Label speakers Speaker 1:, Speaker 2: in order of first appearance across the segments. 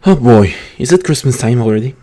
Speaker 1: Oh boy, is it Christmas time already?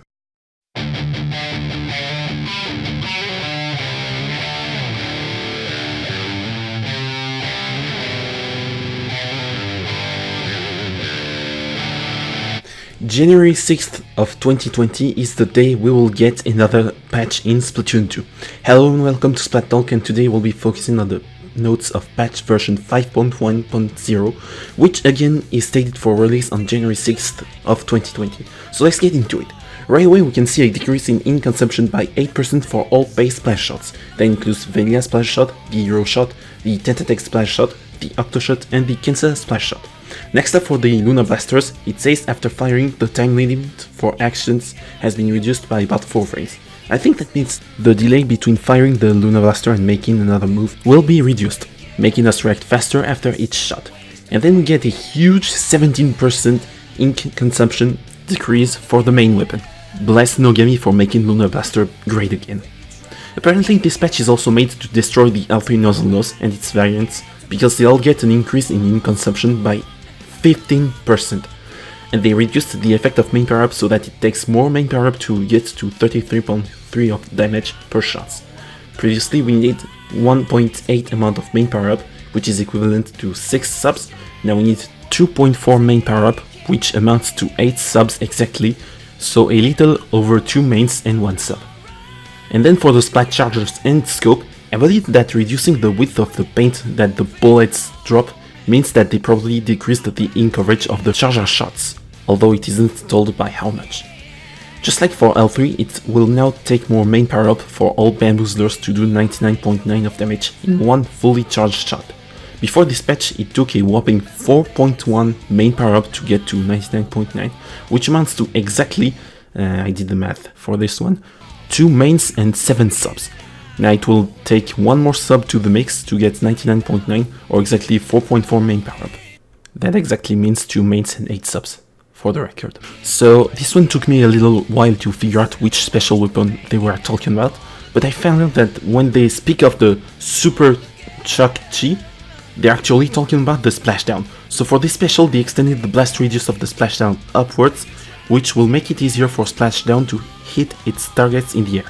Speaker 1: January 6th of 2020 is the day we will get another patch in Splatoon 2. Hello and welcome to Splat Talk, and today we'll be focusing on the notes of patch version 5.1.0, which again is stated for release on January 6th of 2020. So let's get into it. Right away we can see a decrease in ink consumption by 8% for all base splash shots. That includes Vanilla Splash Shot, the Hero Shot, the Tentatek Splash Shot, the Octo Shot, and the Kensa Splash Shot. Next up for the Luna Blasters, it says after firing the time limit for actions has been reduced by about 4 frames. I think that means the delay between firing the Luna Blaster and making another move will be reduced, making us react faster after each shot. And then we get a huge 17% ink consumption decrease for the main weapon. Bless Nogami for making Luna Blaster great again. Apparently this patch is also made to destroy the L-3 Nozzlenose and its variants, because they all get an increase in ink consumption by 15%. And they reduced the effect of main power-up so that it takes more main power-up to get to 33.3 of damage per shot. Previously we needed 1.8 amount of main power-up, which is equivalent to 6 subs. Now we need 2.4 main power-up, which amounts to 8 subs exactly, so a little over 2 mains and 1 sub. And then for the splat chargers and scope, I believe that reducing the width of the paint that the bullets drop means that they probably decreased the ink coverage of the charger shots, although it isn't told by how much. Just like for L3, it will now take more main power up for all bamboozlers to do 99.9 of damage in one fully charged shot. Before this patch, it took a whopping 4.1 main power up to get to 99.9, which amounts to exactly, I did the math for this one, 2 mains and 7 subs. Now it will take one more sub to the mix to get 99.9 or exactly 4.4 main power up. That exactly means 2 mains and 8 subs, for the record. So this one took me a little while to figure out which special weapon they were talking about, but I found out that when they speak of the Super Chuck Chi, they're actually talking about the splashdown. So for this special they extended the blast radius of the splashdown upwards, which will make it easier for splashdown to hit its targets in the air.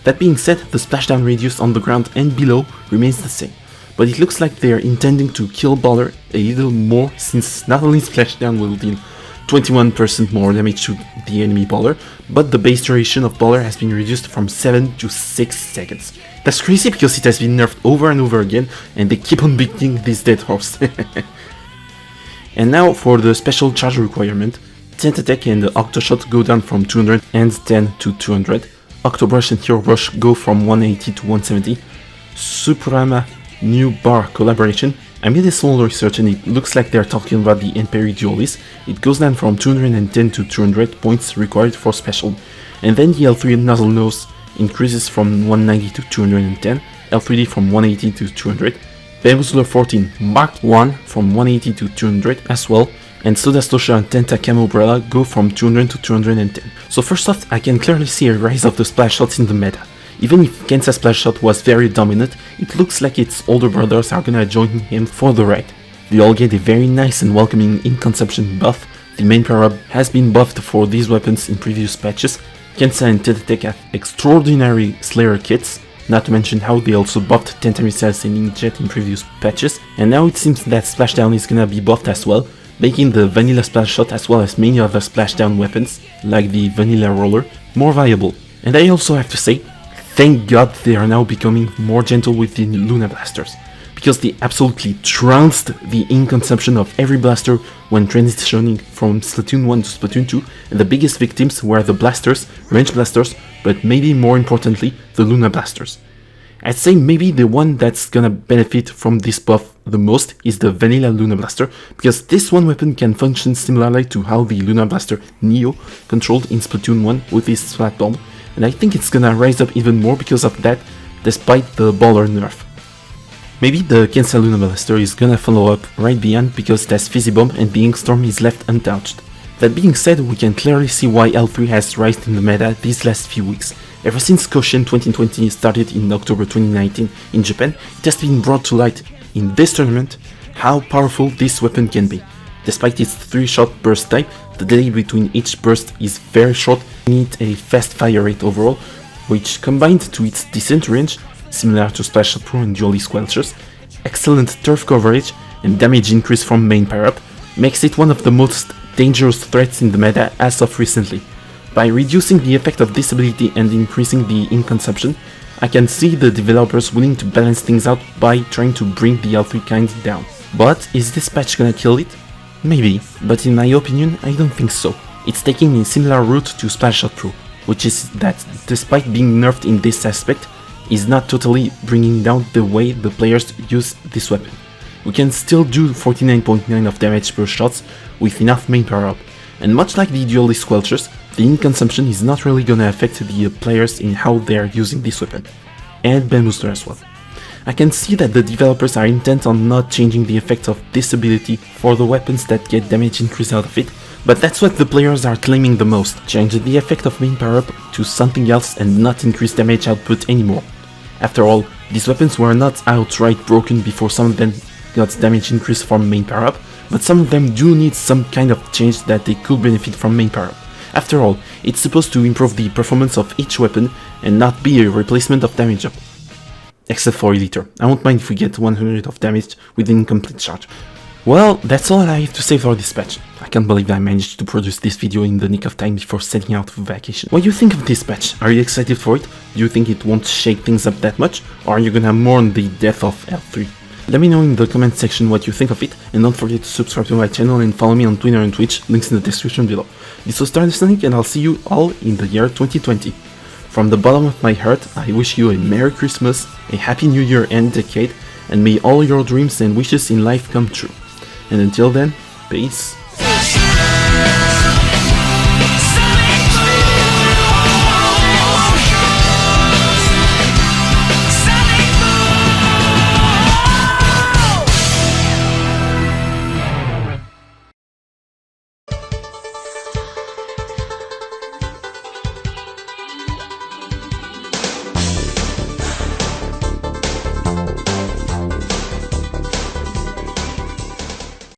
Speaker 1: That being said, the splashdown radius on the ground and below remains the same, but it looks like they are intending to kill Baller a little more, since not only splashdown will deal 21% more damage to the enemy Baller, but the base duration of Baller has been reduced from 7 to 6 seconds. That's crazy because it has been nerfed over and over again, and they keep on beating this dead horse. And now for the special charge requirement, Tentatek and the Octoshot go down from 210 to 200, Octobrush and Hero Brush go from 180 to 170. Suprama New Bar collaboration, I made a small research and it looks like they're talking about the Emperi Duelist. It goes down from 210 to 200 points required for special. And then the L-3 Nozzlenose increases from 190 to 210, L3D from 180 to 200, Bamboozler 14 Mark 1 from 180 to 200 as well, and Sodastosha and Tenta Camo Umbrella go from 200 to 210. So first off, I can clearly see a rise of the splash shots in the meta. Even if Kensa's splash shot was very dominant, it looks like its older brothers are gonna join him for the ride. They all get a very nice and welcoming ink consumption buff. The main power-up has been buffed for these weapons in previous patches. Kensa and Tentatek have extraordinary Slayer kits, not to mention how they also buffed Tenta Missiles and Inkjet in previous patches, and now it seems that Splashdown is gonna be buffed as well, making the Vanilla Splash Shot as well as many other splashdown weapons, like the Vanilla Roller, more viable. And I also have to say, thank God they are now becoming more gentle with the Luna Blasters, because they absolutely trounced the ink consumption of every blaster when transitioning from Splatoon 1 to Splatoon 2, and the biggest victims were the blasters, range blasters, but maybe more importantly, the Luna Blasters. I'd say maybe the one that's gonna benefit from this buff the most is the Vanilla Luna Blaster, because this one weapon can function similarly to how the Luna Blaster Neo controlled in Splatoon 1 with his Splat Bomb, and I think it's gonna rise up even more because of that, despite the Baller nerf. Maybe the Kensa Luna Blaster is gonna follow up right beyond because that's Fizzy Bomb and the Ink Storm is left untouched. That being said, we can clearly see why L3 has risen in the meta these last few weeks. Ever since Koshien 2020 started in October 2019 in Japan, it has been brought to light in this tournament how powerful this weapon can be. Despite its 3-shot burst type, the delay between each burst is very short, giving it a fast fire rate overall, which combined to its decent range, similar to Splash Pro and Dually Squelchers, excellent turf coverage and damage increase from main power-up, makes it one of the most dangerous threats in the meta as of recently. By reducing the effect of this ability and increasing the ink consumption, I can see the developers willing to balance things out by trying to bring the L3 kind down. But is this patch gonna kill it? Maybe, but in my opinion, I don't think so. It's taking a similar route to Splash Pro, which is that despite being nerfed in this aspect, is not totally bringing down the way the players use this weapon. We can still do 49.9 of damage per shots with enough main power up, and much like the Dually Squelchers, the ink consumption is not really gonna affect the players in how they are using this weapon, and Band Booster as well. I can see that the developers are intent on not changing the effect of this ability for the weapons that get damage increase out of it, but that's what the players are claiming the most, change the effect of main power up to something else and not increase damage output anymore. After all, these weapons were not outright broken before some of them got damage increase from main power up, but some of them do need some kind of change that they could benefit from main power up. After all, it's supposed to improve the performance of each weapon and not be a replacement of damage up. Except for Eliter. I won't mind if we get 100 of damage with incomplete charge. Well, that's all I have to say for this patch. I can't believe I managed to produce this video in the nick of time before setting out for vacation. What do you think of this patch? Are you excited for it? Do you think it won't shake things up that much? Or are you gonna mourn the death of L3? Let me know in the comment section what you think of it, and don't forget to subscribe to my channel and follow me on Twitter and Twitch, links in the description below. This was Stardust, and I'll see you all in the year 2020. From the bottom of my heart, I wish you a Merry Christmas, a Happy New Year and decade, and may all your dreams and wishes in life come true. And until then, peace.